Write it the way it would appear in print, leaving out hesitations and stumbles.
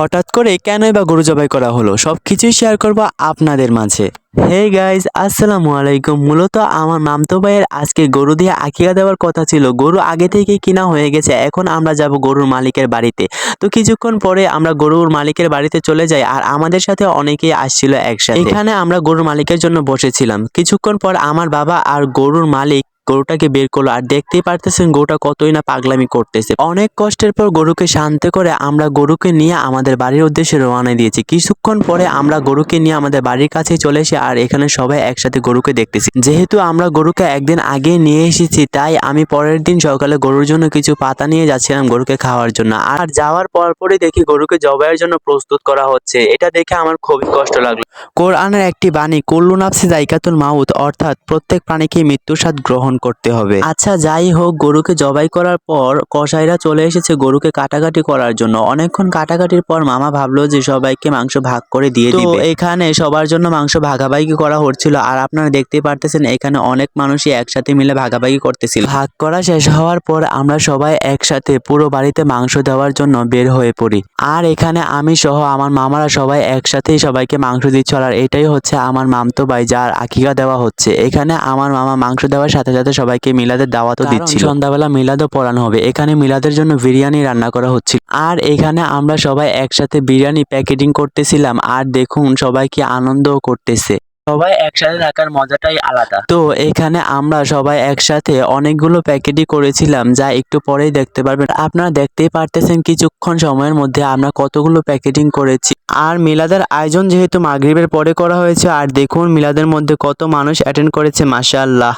হঠাৎ করে কেনই বা গরু জবাই করা হলো সবকিছুই শেয়ার করব আপনাদের মাঝে। হে গাইজ, আসসালামু আলাইকুম। মূলত আমার মামতো ভাইয়ের আজকে গরু দিয়ে আকিকা দেওয়ার কথা ছিল। গরু আগে থেকে কিনা হয়ে গেছে, এখন আমরা যাব গরুর মালিকের বাড়িতে। তো কিছুক্ষণ পরে আমরা গরুর মালিকের বাড়িতে চলে যাই, আর আমাদের সাথে অনেকেই আসছিল একসাথে। এখানে আমরা গরুর মালিকের জন্য বসেছিলাম। কিছুক্ষণ পর আমার বাবা আর গরুর মালিক গরুটাকে বের করলো, আর দেখতেই পারতেছেন গরুটা কতই না পাগলামি করতেছে। অনেক কষ্টের পর গরুকে শান্ত করে আমরা গরুকে নিয়ে আমাদের বাড়ির উদ্দেশ্যে রওনা দিয়েছি। কিছুক্ষণ পরে আমরা গরুকে নিয়ে আমাদের বাড়ির কাছে চলে এসে আর এখানে সবাই একসাথে গরুকে দেখতেছি। যেহেতু আমরা গরুকে একদিন আগে নিয়ে এসেছি, তাই আমি পরের দিন সকালে গরুর জন্য কিছু পাতা নিয়ে যাচ্ছিলাম গরুকে খাওয়ার জন্য। আর যাওয়ার পরপরই দেখি গরুকে জবাইয়ের জন্য প্রস্তুত করা হচ্ছে। এটা দেখে আমার খুবই কষ্ট লাগলো। কোরআনের একটি বাণী, কুল্লু নাফসি যায়কাতুল মাউত, অর্থাৎ প্রত্যেক প্রাণীকে মৃত্যুর স্বাদ গ্রহণ করতে হবে। আচ্ছা যাই হোক, গরুকে জবাই করার পর কসাইরা চলে এসেছে গরুকে কাটাকাটি করার জন্য। অনেকক্ষণ কাটাকাটির পর মামা ভাবলো যে সবাইকে মাংস ভাগ করে দিয়ে দিবে। তো এখানে সবার জন্য মাংস ভাগাভাগি করা হচ্ছিল, আর আপনারা দেখতে পারতেছেন এখানে অনেক মানুষই একসাথে মিলে ভাগাভাগি করতেছিল। ভাগ করা শেষ হওয়ার পর আমরা সবাই একসাথে পুরো বাড়িতে মাংস দেওয়ার জন্য বের হয়ে পড়ি। আর এখানে আমি সহ আমার মামারা সবাই একসাথেই সবাইকে মাংস দিচ্ছিল। আর এটাই হচ্ছে আমার মামতো ভাই, যার আকিকা দেওয়া হচ্ছে। এখানে আমার মামা মাংস দেওয়ার সাথে সাথে সবাইকে মিলাদের দাওয়াতও দিচ্ছিল। সন্ধ্যাবেলা মিলাদও পড়ানো হবে। এখানে মিলাদের জন্য বিরিয়ানি রান্না করা হচ্ছিল, আর এখানে আমরা সবাই একসাথে বিরিয়ানি প্যাকেটিং করতেছিলাম। আর দেখুন সবাই কি আনন্দও করতেছে। সবাই একসাথে থাকার মজাটাই আলাদা। তো এখানে আমরা সবাই একসাথে অনেকগুলো প্যাকেটই করেছিলাম, যা একটু পরেই দেখতে পারবেন। আপনারা দেখতেই পারতেছেন কিছুক্ষণ সময়ের মধ্যে আমরা কতগুলো প্যাকেটিং করেছি। আর মিলাদের আয়োজন যেহেতু মাগরিবের পরে করা হয়েছে, আর দেখুন মিলাদের মধ্যে কত মানুষ অ্যাটেন্ড করেছে, মাশাআল্লাহ।